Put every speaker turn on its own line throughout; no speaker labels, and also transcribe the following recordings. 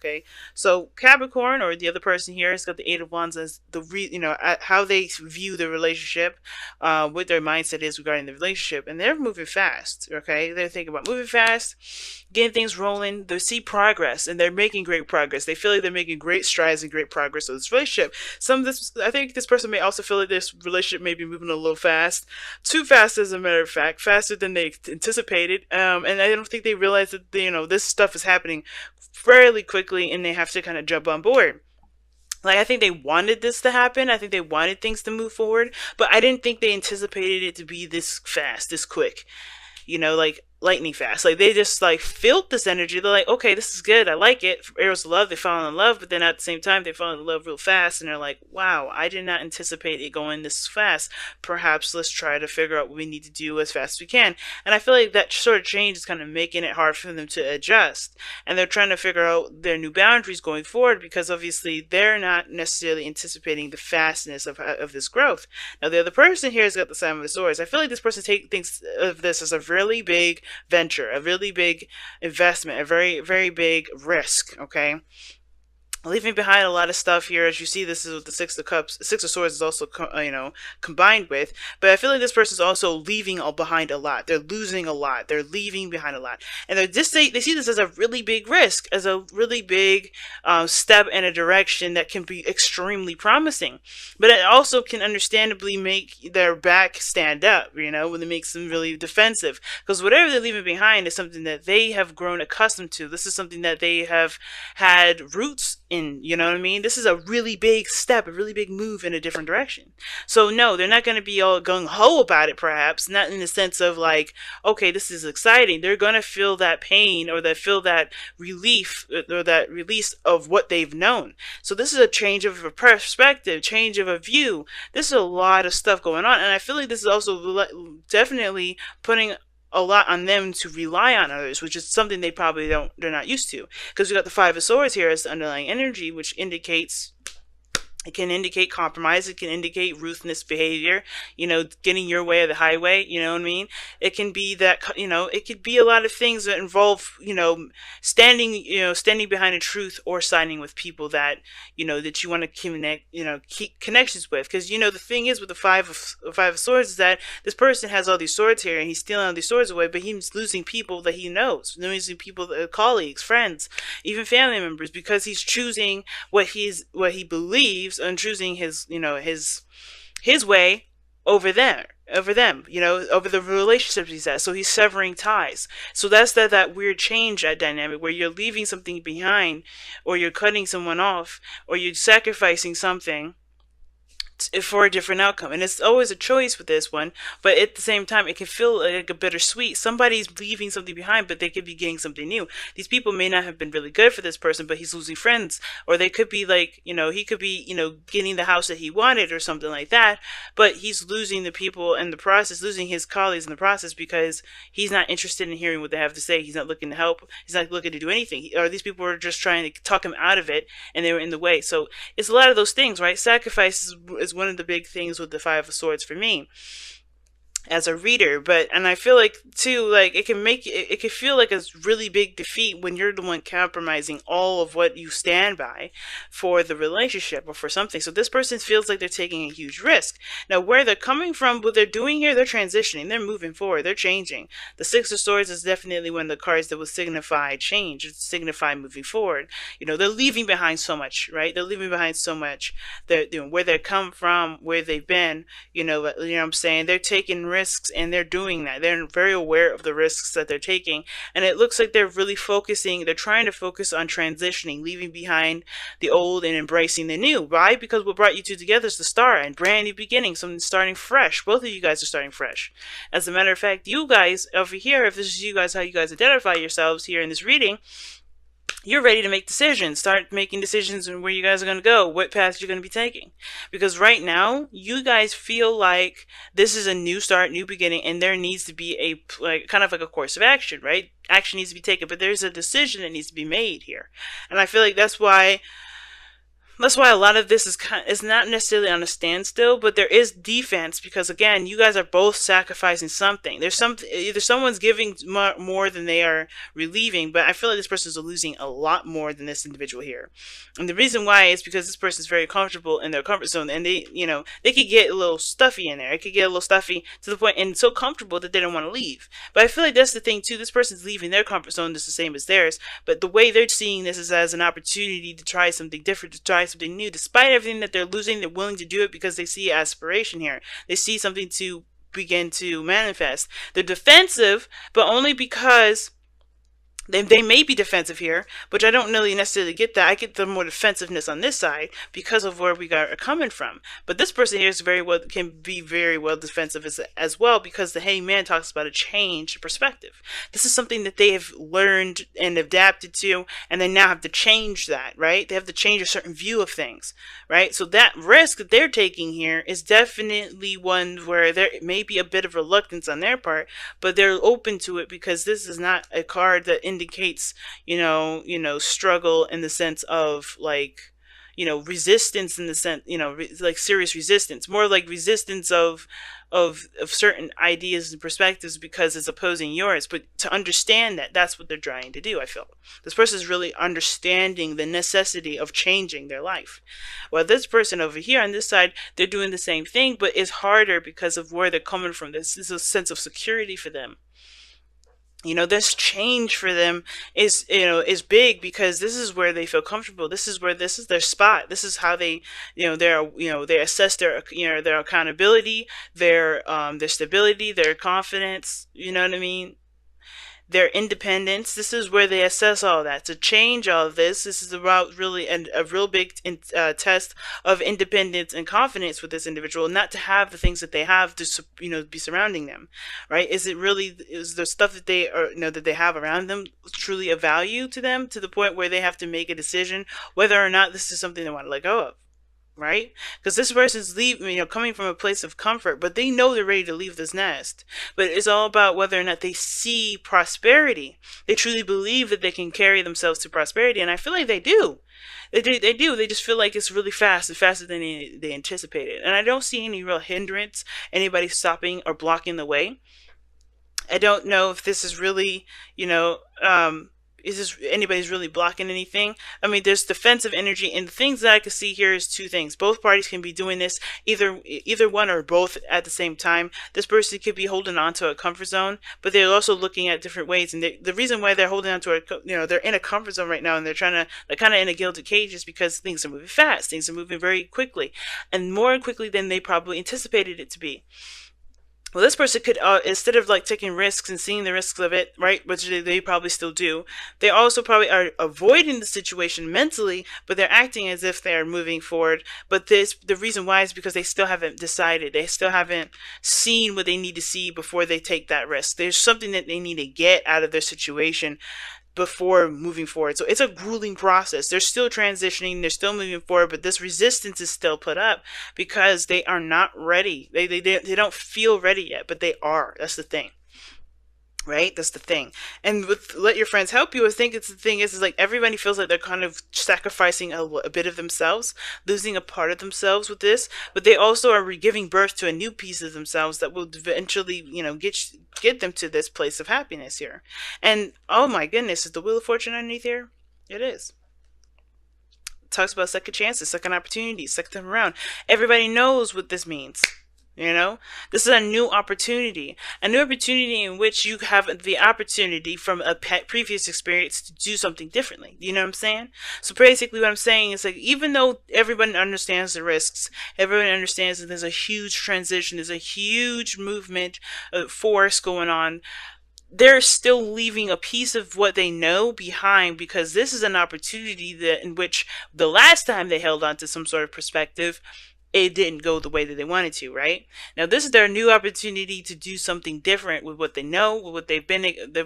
Okay, so Capricorn, or the other person here, has got the Eight of Wands as how they view the relationship, what their mindset is regarding the relationship, and they're moving fast. Okay, they're thinking about moving fast, getting things rolling. They see progress, and they're making great progress. They feel like they're making great strides and great progress with this relationship. I think this person may also feel like this relationship may be moving a little fast, too fast, as a matter of fact, faster than they anticipated. And I don't think they realize that this stuff is happening fairly quickly, and they have to kind of jump on board. Like, I think they wanted this to happen. I think they wanted things to move forward, but I didn't think they anticipated it to be this fast, this quick. Like lightning fast. Like, they just like felt this energy. They're like, okay, this is good. I like it. Arrows of love, they fall in love, but then at the same time, they fall in love real fast, and they're like, wow, I did not anticipate it going this fast. Perhaps let's try to figure out what we need to do as fast as we can. And I feel like that sort of change is kind of making it hard for them to adjust. And they're trying to figure out their new boundaries going forward, because obviously they're not necessarily anticipating the fastness of this growth. Now, the other person here has got the Seven of Swords. I feel like this person thinks of this as a really big venture, a really big investment, a very, very big risk. Okay, leaving behind a lot of stuff here. As you see, this is what the Six of Cups, Six of Swords is also combined with. But I feel like this person is also leaving behind a lot. They're losing a lot. They're leaving behind a lot, and they see this as a really big risk, as a really big step in a direction that can be extremely promising. But it also can understandably make their back stand up. When it makes them really defensive, because whatever they're leaving behind is something that they have grown accustomed to. This is something that they have had roots in. You know what I mean? This is a really big step, a really big move in a different direction. So no, they're not going to be all gung-ho about it, perhaps not in the sense of like, okay, this is exciting. They're going to feel that pain, or they feel that relief, or that release of what they've known. So this is a change of a perspective, change of a view. This is a lot of stuff going on, and I feel like this is also definitely putting a lot on them to rely on others, which is something they're not used to, because we got the Five of Swords here as the underlying energy, which indicates, it can indicate compromise. It can indicate ruthless behavior, getting your way or the highway, you know what I mean? It can be that, it could be a lot of things that involve, standing behind a truth, or signing with people that, that you want to keep connections with. Because, the thing is with the Five of Swords is that this person has all these swords here, and he's stealing all these swords away, but he's losing people that he knows, losing people, colleagues, friends, even family members, because he's choosing what he believes, and choosing his way over them, over the relationships he's at. So he's severing ties. So that's that weird change, that dynamic where you're leaving something behind, or you're cutting someone off, or you're sacrificing something for a different outcome. And it's always a choice with this one, but at the same time, it can feel like a bittersweet. Somebody's leaving something behind, but they could be getting something new. These people may not have been really good for this person, but he's losing friends, or they could be like, he could be, getting the house that he wanted, or something like that, but he's losing the people in the process, losing his colleagues in the process, because he's not interested in hearing what they have to say. He's not looking to help. He's not looking to do anything. Or these people are just trying to talk him out of it, and they were in the way. So it's a lot of those things, right? Sacrifice is one of the big things with the Five of Swords for me as a reader. And I feel like too, like it can feel like a really big defeat when you're the one compromising all of what you stand by for the relationship or for something. So this person feels like they're taking a huge risk. Now, where they're coming from, what they're doing here, they're transitioning, they're moving forward, they're changing. The Six of Swords is definitely one of the cards that will signify change, signify moving forward. They're leaving behind so much, right? They're leaving behind so much. They're where they come from, where they've been, what I'm saying? They're taking risks, and they're doing that. They're very aware of the risks that they're taking, and it looks like they're really they're trying to focus on transitioning, leaving behind the old and embracing the new. Why? Because what brought you two together is the star and brand new beginning, something starting fresh. Both of you guys are starting fresh. As a matter of fact, you guys over here, if this is you guys, how you guys identify yourselves here in this reading, you're ready to make decisions. Start making decisions on where you guys are going to go, what path you're going to be taking. Because right now, you guys feel like this is a new start, new beginning, and there needs to be kind of like a course of action, right? Action needs to be taken, but there's a decision that needs to be made here. And I feel like that's why That's why a lot of this is not necessarily on a standstill, but there is defense because again, you guys are both sacrificing something. There's something, either someone's giving more than they are relieving, but I feel like this person is losing a lot more than this individual here. And the reason why is because this person is very comfortable in their comfort zone, and they could get a little stuffy in there. It could get a little stuffy to the point and so comfortable that they don't want to leave. But I feel like that's the thing too. This person's leaving their comfort zone just the same as theirs, but the way they're seeing this is as an opportunity to try something different, to try something new. Despite everything that they're losing, they're willing to do it because they see aspiration here. They see something to begin to manifest. They're defensive, but only because they may be defensive here, which I don't really necessarily get that. I get the more defensiveness on this side because of where we are coming from. But this person here is can be very well defensive as well, because the hangman talks about a change perspective. This is something that they have learned and adapted to, and they now have to change that, right? They have to change a certain view of things, right? So that risk that they're taking here is definitely one where there may be a bit of reluctance on their part, but they're open to it because this is not a card that indicates, struggle in the sense of like, resistance in the sense, like serious resistance, more like resistance of certain ideas and perspectives because it's opposing yours. But to understand that, that's what they're trying to do. I feel this person is really understanding the necessity of changing their life. Well, this person over here on this side, they're doing the same thing, but it's harder because of where they're coming from. This is a sense of security for them. This change for them is big because this is where they feel comfortable. This is their spot. This is how they, they assess their accountability, their stability, their confidence. You know what I mean? Their independence. This is where they assess all that. To change all of this is about really a real big test of independence and confidence with this individual, not to have the things that they have to be surrounding them, right? Is the stuff that they are that they have around them truly a value to them, to the point where they have to make a decision whether or not this is something they want to let go of? Right? Because this person's coming from a place of comfort, but they know they're ready to leave this nest. But it's all about whether or not they see prosperity. They truly believe that they can carry themselves to prosperity, and I feel like they do. They do. They just feel like it's really fast, and faster than they anticipated. And I don't see any real hindrance, anybody stopping or blocking the way. I don't know if this is really, is this anybody's really blocking anything? I mean, there's defensive energy, and the things that I can see here is two things. Both parties can be doing this, either one or both at the same time. This person could be holding on to a comfort zone, but they're also looking at different ways. And the reason why they're holding on to they're in a comfort zone right now, and they're kind of in a gilded cage, is because things are moving fast. Things are moving very quickly, and more quickly than they probably anticipated it to be. Well, this person could, instead of like taking risks and seeing the risks of it, right, which they probably still do, they also probably are avoiding the situation mentally, but they're acting as if they're moving forward. But the reason why is because they still haven't decided. They still haven't seen what they need to see before they take that risk. There's something that they need to get out of their situation before moving forward. So it's a grueling process. They're still transitioning, they're still moving forward, but this resistance is still put up because they are not ready. They don't feel ready yet, but they are. That's the thing. Right? That's the thing. And with let your friends help you, I think it's the thing is like everybody feels like they're kind of sacrificing a bit of themselves, losing a part of themselves with this, but they also are giving birth to a new piece of themselves that will eventually, get them to this place of happiness here. And oh my goodness, is the Wheel of Fortune underneath here? It is. It talks about second chances, second opportunities, second time around. Everybody knows what this means. This is a new opportunity in which you have the opportunity from a previous experience to do something differently. You know what I'm saying? So basically what I'm saying is like, even though everyone understands the risks, everyone understands that there's a huge transition, there's a huge movement, force going on, they're still leaving a piece of what they know behind, because this is an opportunity in which the last time they held on to some sort of perspective, it didn't go the way that they wanted to, right? Now this is their new opportunity to do something different with what they know, with what they've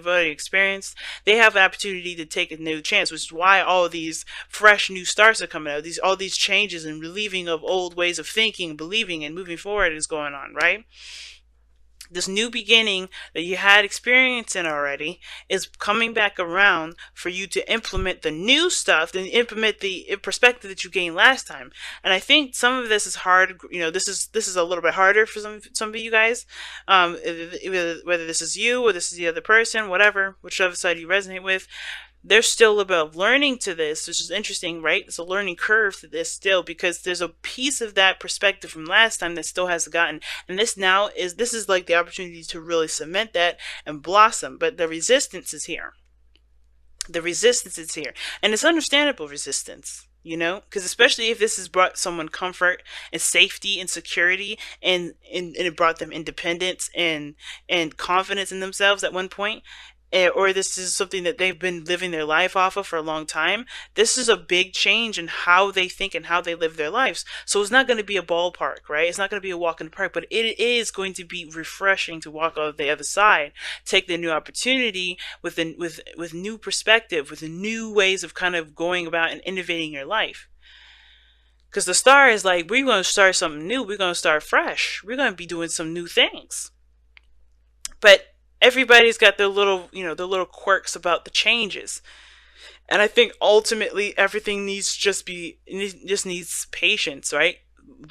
already experienced. They have an opportunity to take a new chance, which is why all of these fresh new starts are coming out. All these changes and relieving of old ways of thinking, believing, and moving forward is going on, right? This new beginning that you had experience in already is coming back around for you to implement the new stuff, then implement the perspective that you gained last time. And I think some of this is hard. This is a little bit harder for some of you guys. Whether this is you or this is the other person, whatever, whichever side you resonate with, there's still a bit of learning to this, which is interesting, right? It's a learning curve to this still, because there's a piece of that perspective from last time that still hasn't gotten. And this is like the opportunity to really cement that and blossom. But the resistance is here. The resistance is here. And it's understandable resistance, because especially if this has brought someone comfort and safety and security, and it brought them independence and confidence in themselves at one point, or this is something that they've been living their life off of for a long time. This is a big change in how they think and how they live their lives. So it's not going to be a ballpark, right? It's not going to be a walk in the park, but it is going to be refreshing to walk on the other side, take the new opportunity with new perspective, with new ways of kind of going about and innovating your life. Because the star is like, we're going to start something new. We're going to start fresh. We're going to be doing some new things. But everybody's got their little, their little quirks about the changes. And I think ultimately everything just needs patience, right?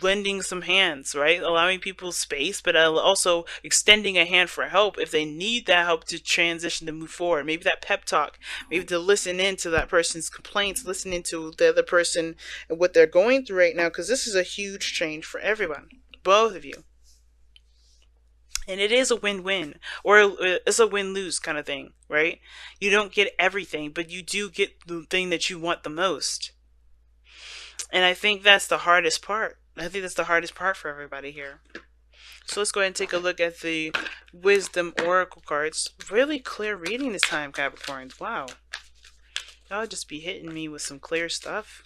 Lending some hands, right? Allowing people space, but also extending a hand for help if they need that help to transition, to move forward. Maybe that pep talk, maybe to listen into that person's complaints, listen into the other person and what they're going through right now, because this is a huge change for everyone, both of you. And it is a win-win, or it's a win-lose kind of thing, right? You don't get everything, but you do get the thing that you want the most. And I think that's the hardest part. I think that's the hardest part for everybody here. So let's go ahead and take a look at the Wisdom Oracle cards. Really clear reading this time, Capricorns. Wow. Y'all just be hitting me with some clear stuff.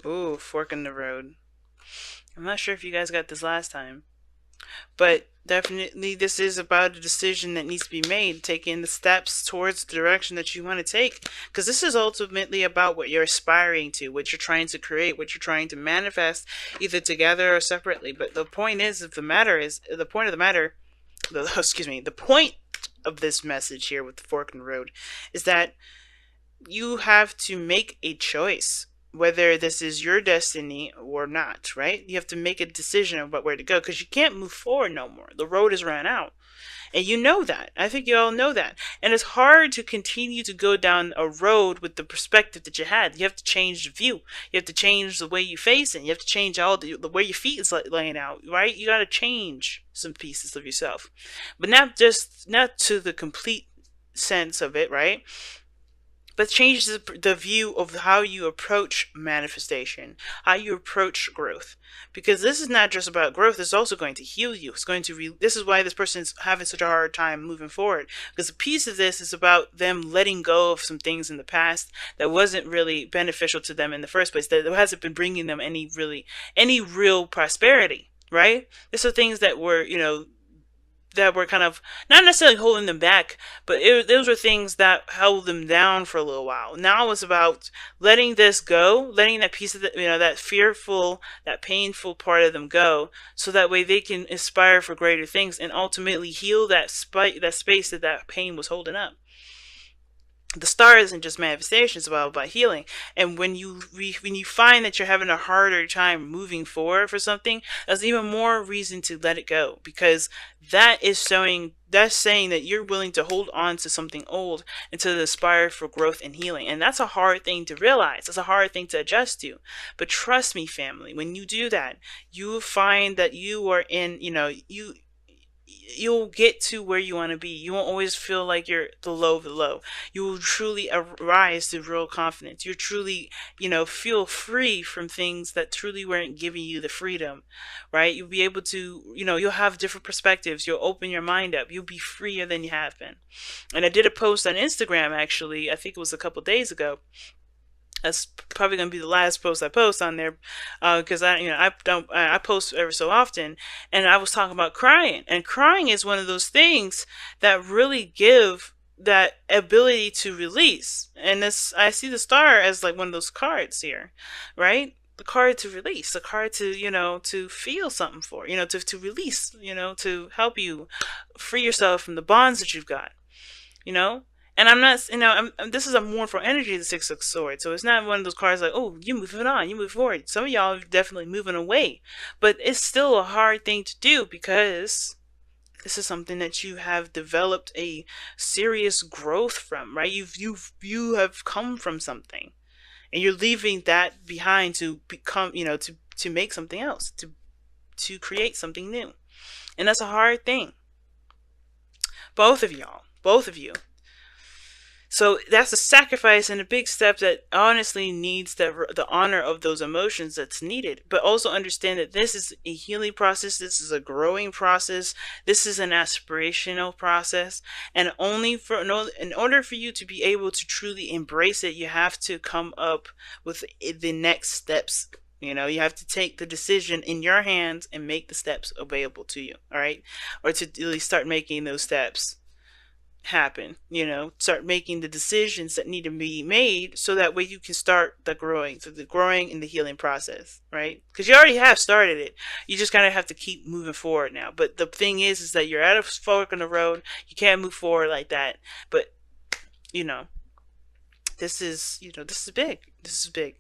Ooh, fork in the road. I'm not sure if you guys got this last time, but definitely this is about a decision that needs to be made, taking the steps towards the direction that you want to take, because this is ultimately about what you're aspiring to, what you're trying to create, what you're trying to manifest, either together or separately. But the point is, the point of this message here with the fork in the road is that you have to make a choice, whether this is your destiny or not, right? You have to make a decision about where to go, because you can't move forward no more. The road has ran out. And you know that. I think you all know that. And it's hard to continue to go down a road with the perspective that you had. You have to change the view. You have to change the way you face it. You have to change all the way your feet is laying out, right? You got to change some pieces of yourself. But not to the complete sense of it, right? But changes the view of how you approach manifestation, how you approach growth. Because this is not just about growth, it's also going to heal you. It's going to this is why this person's having such a hard time moving forward. Because a piece of this is about them letting go of some things in the past that wasn't really beneficial to them in the first place, that hasn't been bringing them any real prosperity, right? These are things that were, that were kind of not necessarily holding them back, but those were things that held them down for a little while. Now it's about letting this go, letting that piece of that fearful, that painful part of them go, so that way they can aspire for greater things and ultimately heal that space that pain was holding up. The star isn't just manifestation, it's about healing. And when you find that you're having a harder time moving forward for something, that's even more reason to let it go, because that's saying that you're willing to hold on to something old and to aspire for growth and healing. And that's a hard thing to realize. That's a hard thing to adjust to. But trust me, family, when you do that, you will find that you are in, you'll get to where you want to be. You won't always feel like you're the low of the low. You will truly arise to real confidence. You truly, feel free from things that truly weren't giving you the freedom, right? You'll be able to, you'll have different perspectives. You'll open your mind up. You'll be freer than you have been. And I did a post on Instagram, actually, I think it was a couple days ago, That's probably gonna be the last post I post on there, because I don't I post ever so often, and I was talking about crying, and crying is one of those things that really give that ability to release, and this I see the star as like one of those cards here, right? The card to release, the card to to feel something for, to release, to help you free yourself from the bonds that you've got, you know. And I'm not, this is a mournful energy, the Six of Swords. So it's not one of those cards like, oh, you moving on, you move forward. Some of y'all are definitely moving away, but it's still a hard thing to do because this is something that you have developed a serious growth from, right? You have come from something, and you're leaving that behind to become, to make something else, to create something new, and that's a hard thing. Both of y'all, both of you. So that's a sacrifice and a big step that honestly needs the honor of those emotions that's needed. But also understand that this is a healing process. This is a growing process. This is an aspirational process. And in order for you to be able to truly embrace it, you have to come up with the next steps. You have to take the decision in your hands and make the steps available to you. All right. Or to really start making those steps happen. Start making the decisions that need to be made so that way you can start the growing and the healing process, right? Because you already have started it. You just kind of have to keep moving forward now. But the thing is that you're at a fork in the road. You can't move forward like that. But you know this is big. This is big.